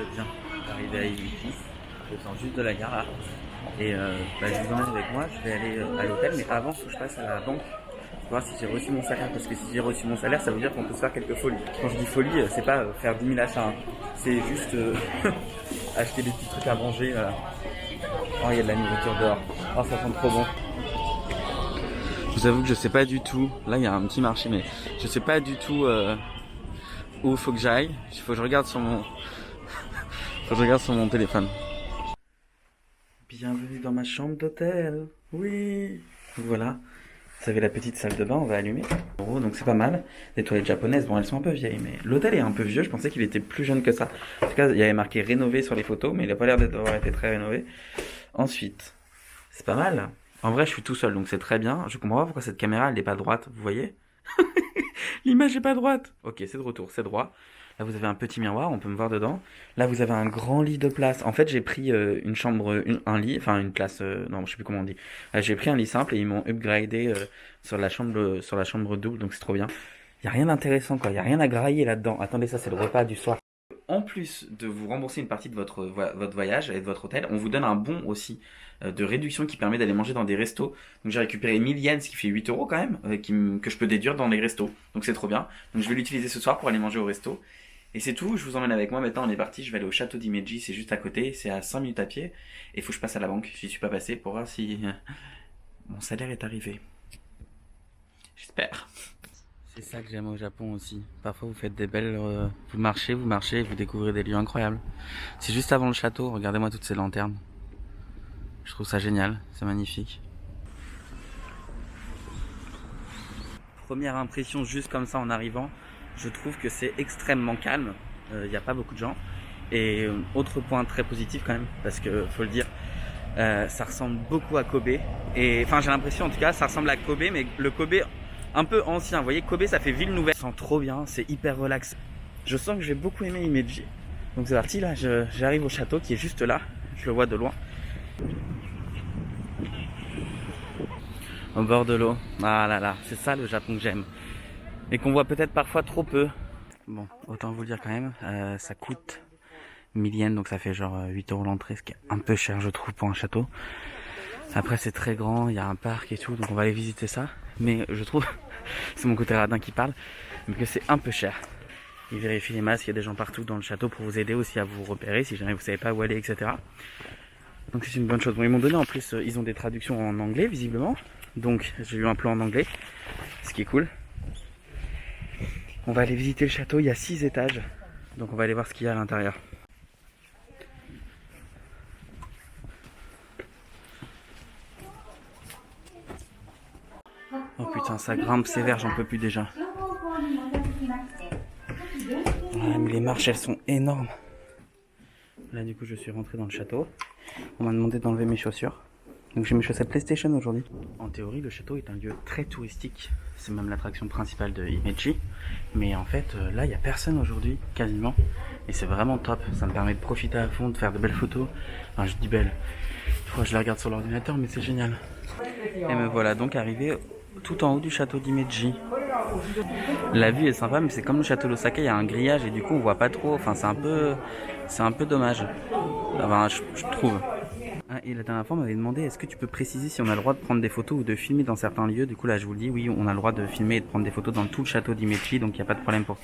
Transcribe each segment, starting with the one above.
je viens d'arriver à Ibiki, je sors juste de la gare là, et je vous emmène avec moi, je vais aller à l'hôtel, mais avant faut que je passe à la banque pour voir si j'ai reçu mon salaire, parce que si j'ai reçu mon salaire, ça veut dire qu'on peut se faire quelques folies. Quand je dis folie, c'est pas faire 10 000 achats, hein. C'est juste acheter des petits trucs à manger. Oh, il y a de la nourriture dehors, oh ça sent trop bon. Je vous avoue que je sais pas du tout, là il y a un petit marché, mais je sais pas du tout où il faut que j'aille. Il faut que je regarde sur mon téléphone. Bienvenue dans ma chambre d'hôtel. Oui. Voilà. Vous avez la petite salle de bain, on va allumer. Donc c'est pas mal. Des toilettes japonaises, bon elles sont un peu vieilles, mais l'hôtel est un peu vieux, je pensais qu'il était plus jeune que ça. En tout cas, il y avait marqué rénové sur les photos, mais il a pas l'air d'avoir été très rénové. Ensuite, c'est pas mal. En vrai, je suis tout seul, donc c'est très bien. Je comprends pas pourquoi cette caméra, elle n'est pas droite, vous voyez? L'image est pas droite. Ok, c'est de retour, c'est droit. Là, vous avez un petit miroir, on peut me voir dedans. Là, vous avez un grand lit de place. En fait, j'ai pris une chambre, un lit, enfin une place, non, je sais plus comment on dit. J'ai pris un lit simple et ils m'ont upgradé sur la chambre double, donc c'est trop bien. Il y a rien d'intéressant, quoi. Il y a rien à grailler là-dedans. Attendez, ça, c'est le repas du soir. En plus de vous rembourser une partie de votre voyage et de votre hôtel, on vous donne un bon aussi de réduction qui permet d'aller manger dans des restos. Donc j'ai récupéré 1000 yens, ce qui fait 8 € quand même, que je peux déduire dans les restos. Donc c'est trop bien. Donc je vais l'utiliser ce soir pour aller manger au resto. Et c'est tout, je vous emmène avec moi. Maintenant on est parti, je vais aller au château d'Imeji, c'est juste à côté, c'est à 5 minutes à pied. Et il faut que je passe à la banque, j'y suis pas passé pour voir si mon salaire est arrivé. J'espère. C'est ça que j'aime au Japon aussi. Parfois vous faites des belles... vous marchez, et vous découvrez des lieux incroyables. C'est juste avant le château, regardez-moi toutes ces lanternes. Je trouve ça génial, c'est magnifique. Première impression juste comme ça en arrivant, je trouve que c'est extrêmement calme. Il n'y a pas beaucoup de gens. Et autre point très positif quand même, parce que faut le dire, ça ressemble beaucoup à Kobe. Et enfin j'ai l'impression en tout cas, ça ressemble à Kobe, mais le Kobe... un peu ancien, vous voyez, Kobe ça fait ville nouvelle. Ça sent trop bien, c'est hyper relax. Je sens que j'ai beaucoup aimé Imeji. Donc c'est parti, là j'arrive au château qui est juste là. Je le vois de loin. Au bord de l'eau. Ah là là, c'est ça le Japon que j'aime. Et qu'on voit peut-être parfois trop peu. Bon, autant vous le dire quand même, ça coûte 1000 yens, donc ça fait genre 8 € l'entrée, ce qui est un peu cher je trouve pour un château. Après c'est très grand, il y a un parc et tout, donc on va aller visiter ça. Mais je trouve, c'est mon côté radin qui parle, mais que c'est un peu cher. Ils vérifient les masques, il y a des gens partout dans le château pour vous aider aussi à vous repérer si jamais vous savez pas où aller, etc. Donc c'est une bonne chose. Bon, ils m'ont donné en plus, ils ont des traductions en anglais visiblement. Donc j'ai eu un plan en anglais, ce qui est cool. On va aller visiter le château, il y a 6 étages. Donc on va aller voir ce qu'il y a à l'intérieur. Oh putain, ça grimpe sévère, j'en peux plus déjà. Ouais, mais les marches, elles sont énormes. Là, du coup, je suis rentré dans le château. On m'a demandé d'enlever mes chaussures. Donc j'ai mes chaussettes PlayStation aujourd'hui. En théorie, le château est un lieu très touristique. C'est même l'attraction principale de Imeji. Mais en fait, là, il n'y a personne aujourd'hui, quasiment. Et c'est vraiment top. Ça me permet de profiter à fond, de faire de belles photos. Enfin, je dis belles. Des fois, je les regarde sur l'ordinateur, mais c'est génial. Et me voilà donc arrivé tout en haut du château d'Imeji. La vue est sympa, mais c'est comme le château d'Osaka, il y a un grillage et du coup on voit pas trop. Enfin, c'est un peu dommage. Enfin, je trouve. Ah, et la dernière fois, on m'avait demandé est-ce que tu peux préciser si on a le droit de prendre des photos ou de filmer dans certains lieux. Du coup, là, je vous le dis, oui, on a le droit de filmer et de prendre des photos dans tout le château d'Imeji, donc il n'y a pas de problème pour.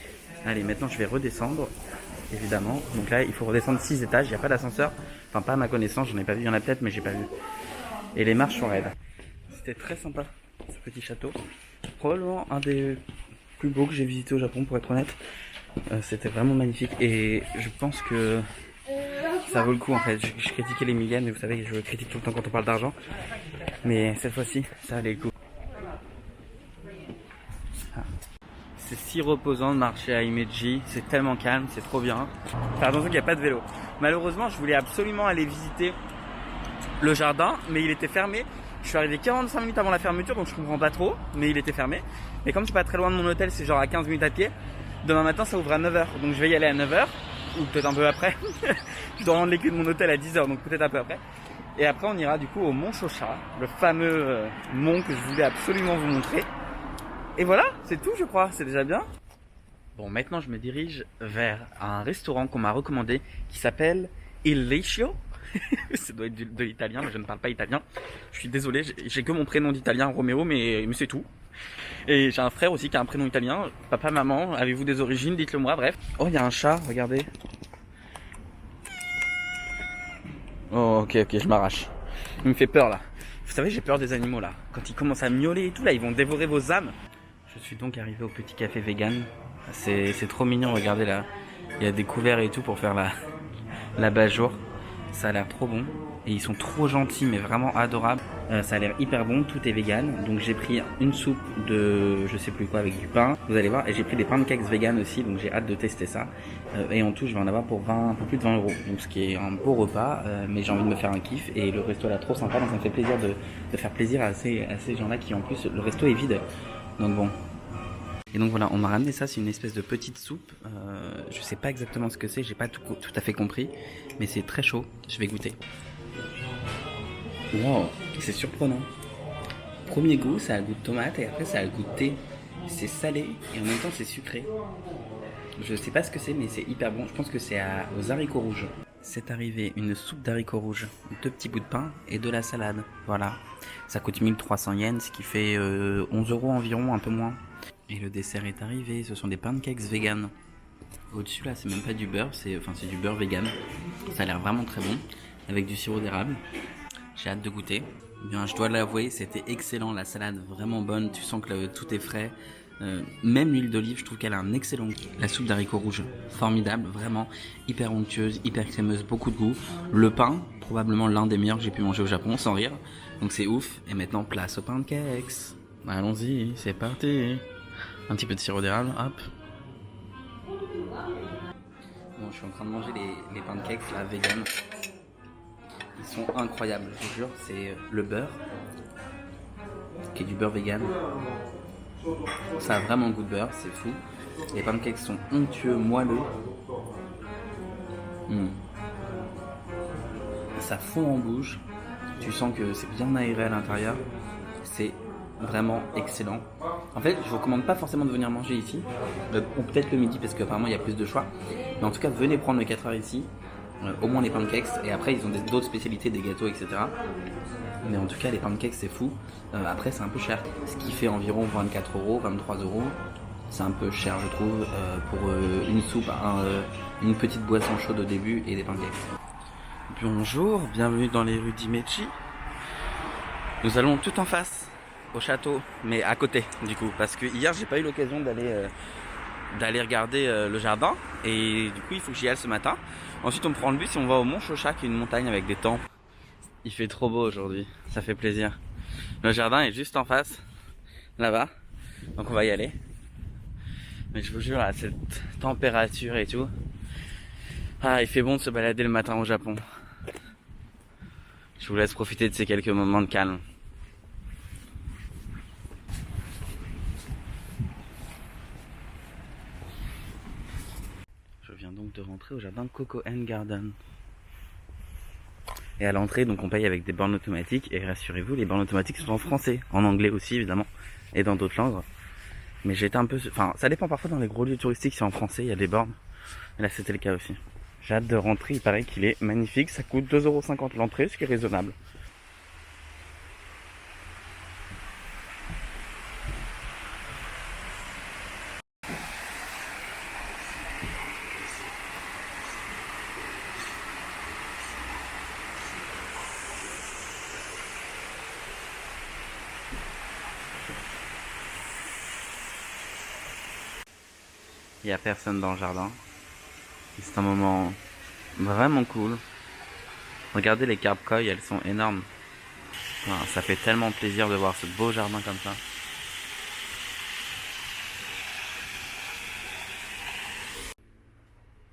Allez, maintenant je vais redescendre, évidemment. Donc là, il faut redescendre 6 étages, il n'y a pas d'ascenseur. Enfin, pas à ma connaissance, j'en ai pas vu, il y en a peut-être, mais j'ai pas vu. Et les marches sont raides. C'était très sympa, ce petit château. Probablement un des plus beaux que j'ai visité au Japon, pour être honnête. C'était vraiment magnifique et je pense que ça vaut le coup en fait. Je critiquais les millions, mais vous savez, je critique tout le temps quand on parle d'argent. Mais cette fois-ci, ça valait le coup. Ah. C'est si reposant de marcher à Imeji, c'est tellement calme, c'est trop bien. Faire attention qu'il n'y a pas de vélo. Malheureusement, je voulais absolument aller visiter le jardin, mais il était fermé. Je suis arrivé 45 minutes avant la fermeture, donc je comprends pas trop, mais il était fermé. Et comme c'est pas très loin de mon hôtel, c'est genre à 15 minutes à pied, demain matin ça ouvre à 9 h. Donc je vais y aller à 9 h, ou peut-être un peu après. Je dois rendre les clés de mon hôtel à 10 h, donc peut-être un peu après. Et après on ira du coup au mont Shosha, le fameux mont que je voulais absolument vous montrer. Et voilà, c'est tout je crois, c'est déjà bien. Bon, maintenant je me dirige vers un restaurant qu'on m'a recommandé qui s'appelle Il Liscio. Ça doit être de l'italien, mais je ne parle pas italien. Je suis désolé, j'ai que mon prénom d'italien, Roméo, mais c'est tout. Et j'ai un frère aussi qui a un prénom italien. Papa, maman, avez-vous des origines? Dites-le moi, bref. Oh, il y a un chat, regardez. Oh, ok, je m'arrache. Il me fait peur là. Vous savez, j'ai peur des animaux là. Quand ils commencent à miauler et tout, là, ils vont dévorer vos âmes. Je suis donc arrivé au petit café vegan. C'est trop mignon, regardez là. Il y a des couverts et tout pour faire la bâche-jour. Ça a l'air trop bon. Et ils sont trop gentils, mais vraiment adorables. Ça a l'air hyper bon, tout est vegan. Donc j'ai pris une soupe de je sais plus quoi avec du pain. Vous allez voir. Et j'ai pris des pancakes vegan aussi, donc j'ai hâte de tester ça. Et en tout, je vais en avoir pour un peu plus de 20 €. Donc ce qui est un beau repas, mais j'ai envie de me faire un kiff. Et le resto là, trop sympa. Donc ça me fait plaisir de faire plaisir à ces gens-là qui en plus, le resto est vide. Donc bon. Et donc voilà, on m'a ramené ça, c'est une espèce de petite soupe. Je sais pas exactement ce que c'est, j'ai pas tout à fait compris. Mais c'est très chaud, je vais goûter. Wow, c'est surprenant. Premier goût, ça a le goût de tomate et après ça a le goût de thé. C'est salé et en même temps c'est sucré. Je sais pas ce que c'est, mais c'est hyper bon. Je pense que c'est aux haricots rouges. C'est arrivé une soupe d'haricots rouges, 2 petits bouts de pain et de la salade. Voilà. Ça coûte 1300 yens, ce qui fait 11 € environ, un peu moins. Et le dessert est arrivé, ce sont des pancakes vegan. Au-dessus là, c'est même pas du beurre, c'est du beurre vegan. Ça a l'air vraiment très bon, avec du sirop d'érable. J'ai hâte de goûter. Bien, je dois l'avouer, c'était excellent, la salade vraiment bonne, tu sens que tout est frais. Même l'huile d'olive, je trouve qu'elle a un excellent goût. La soupe d'haricots rouges, formidable, vraiment hyper onctueuse, hyper crémeuse, beaucoup de goût. Le pain, probablement l'un des meilleurs que j'ai pu manger au Japon, sans rire. Donc c'est ouf. Et maintenant, place aux pancakes. Allons-y, c'est parti. Un petit peu de sirop d'érable, hop. Bon, je suis en train de manger les pancakes là, vegan. Ils sont incroyables, je vous jure. C'est le beurre, qui est du beurre vegan. Ça a vraiment le goût de beurre, c'est fou. Les pancakes sont onctueux, moelleux. Ça fond en bouche. Tu sens que c'est bien aéré à l'intérieur. C'est vraiment excellent. En fait, je vous recommande pas forcément de venir manger ici, ou peut-être le midi parce qu'apparemment il y a plus de choix. Mais en tout cas, venez prendre le 4 heures ici, au moins les pancakes, et après ils ont d'autres spécialités, des gâteaux, etc. Mais en tout cas, les pancakes c'est fou. Après, c'est un peu cher, ce qui fait environ 24 €, 23 €. C'est un peu cher, je trouve, pour une soupe, une petite boisson chaude au début et des pancakes. Bonjour, bienvenue dans les rues d'Imechi. Nous allons tout en face au château, mais à côté du coup, parce que hier j'ai pas eu l'occasion d'aller regarder le jardin, et du coup il faut que j'y aille ce matin. Ensuite on prend le bus et on va au Mont Shosha, qui est une montagne avec des temples. Il fait trop beau aujourd'hui, ça fait plaisir. Le jardin est juste en face, là-bas, donc on va y aller. Mais je vous jure, à cette température et tout, il fait bon de se balader le matin au Japon. Je vous laisse profiter de ces quelques moments de calme. Je viens donc de rentrer au jardin Coco & Garden. Et à l'entrée, donc on paye avec des bornes automatiques. Et rassurez-vous, les bornes automatiques sont en français, en anglais aussi évidemment, et dans d'autres langues. Mais j'étais un peu... Enfin, ça dépend, parfois dans les gros lieux touristiques, c'est en français, il y a des bornes. Et là, c'était le cas aussi. J'ai hâte de rentrer, il paraît qu'il est magnifique. Ça coûte 2,50 € l'entrée, ce qui est raisonnable. Il n'y a personne dans le jardin. C'est un moment vraiment cool. Regardez les carpe koi, elles sont énormes. Enfin, ça fait tellement plaisir de voir ce beau jardin comme ça.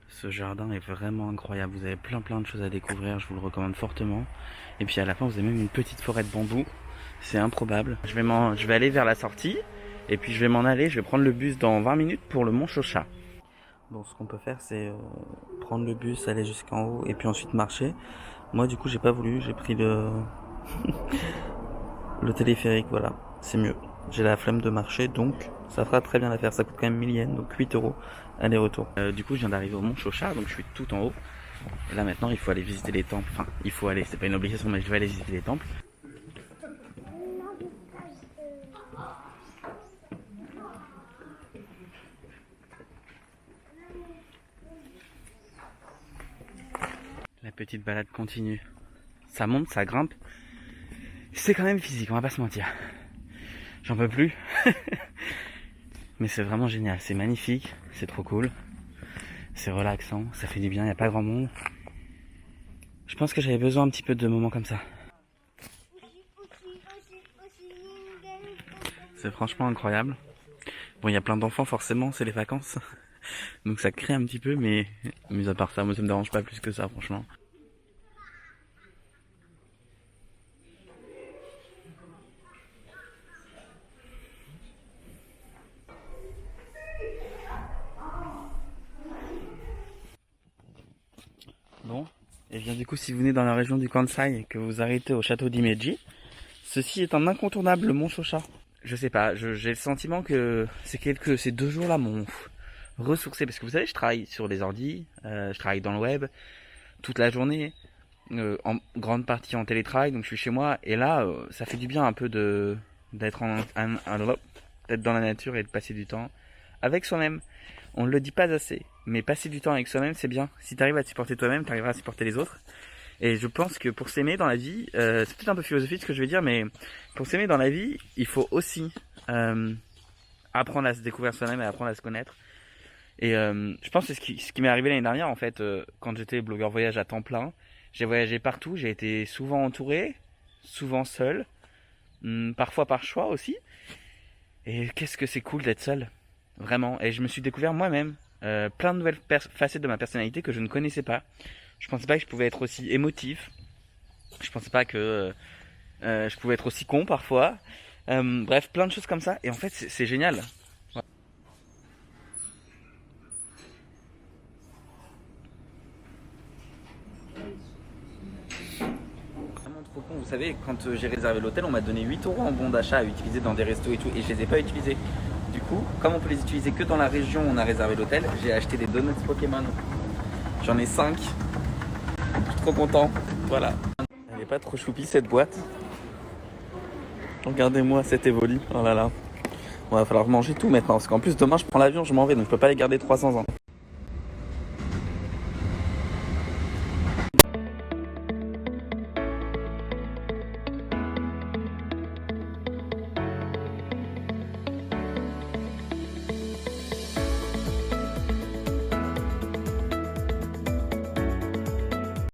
Ce jardin est vraiment incroyable. Vous avez plein de choses à découvrir. Je vous le recommande fortement. Et puis à la fin, vous avez même une petite forêt de bambou. C'est improbable. Je vais aller vers la sortie. Et puis je vais m'en aller. Je vais prendre le bus dans 20 minutes pour le Mont Shosha. Bon, ce qu'on peut faire, c'est prendre le bus, aller jusqu'en haut et puis ensuite marcher. Moi, du coup, j'ai pas voulu. J'ai pris le téléphérique. Voilà, c'est mieux. j'ai la flemme de marcher, donc ça fera très bien l'affaire. Ça coûte quand même 1000 yens, donc 8 euros aller-retour. Du coup, je viens d'arriver au Mont Chocha, donc je suis tout en haut. Et là maintenant, il faut aller visiter les temples. Enfin, il faut aller, c'est pas une obligation, mais je vais aller visiter les temples. La petite balade continue. Ça monte, ça grimpe. C'est quand même physique, on va pas se mentir. J'en peux plus. Mais c'est vraiment génial, c'est magnifique, c'est trop cool. C'est relaxant, ça fait du bien, il n'y a pas grand monde. Je pense que j'avais besoin un petit peu de moments comme ça. C'est franchement incroyable. Bon, il y a plein d'enfants forcément, c'est les vacances. Donc ça crée un petit peu, mais à part ça, moi ça me dérange pas plus que ça, franchement. Bon, et bien du coup, si vous venez dans la région du Kansai et que vous arrêtez au château d'Imeji, ceci est un incontournable Mont Chocha. Je sais pas, j'ai le sentiment que ces 2 jours-là m'ont ressourcé, parce que vous savez, je travaille sur les ordis, je travaille dans le web toute la journée, en grande partie en télétravail, donc je suis chez moi, et là, ça fait du bien un peu d'être d'être dans la nature et de passer du temps avec soi-même. On ne le dit pas assez, mais passer du temps avec soi-même, c'est bien. Si tu arrives à te supporter toi-même, tu arriveras à supporter les autres. Et je pense que pour s'aimer dans la vie, c'est peut-être un peu philosophique ce que je vais dire, mais pour s'aimer dans la vie, il faut aussi apprendre à se découvrir soi-même et apprendre à se connaître. Et je pense que c'est ce qui m'est arrivé l'année dernière, en fait, quand j'étais blogueur voyage à temps plein. J'ai voyagé partout, j'ai été souvent entouré, souvent seul, parfois par choix aussi. Et qu'est-ce que c'est cool d'être seul, vraiment. Et je me suis découvert moi-même plein de nouvelles facettes de ma personnalité que je ne connaissais pas. Je pensais pas que je pouvais être aussi émotif. Je pensais pas que je pouvais être aussi con parfois. Bref, plein de choses comme ça. Et en fait, c'est génial. Vraiment trop con. Vous savez, quand j'ai réservé l'hôtel, on m'a donné 8 euros en bon d'achat à utiliser dans des restos et tout. Et je les ai pas utilisés. Du coup, comme on peut les utiliser que dans la région où on a réservé l'hôtel, j'ai acheté des donuts Pokémon. J'en ai 5. Je suis trop content. Voilà. Elle est pas trop choupie cette boîte. Regardez-moi cette évoli. Oh là là. Bon, va falloir manger tout maintenant. Parce qu'en plus, demain, je prends l'avion, je m'en vais. Donc, je peux pas les garder 300 ans.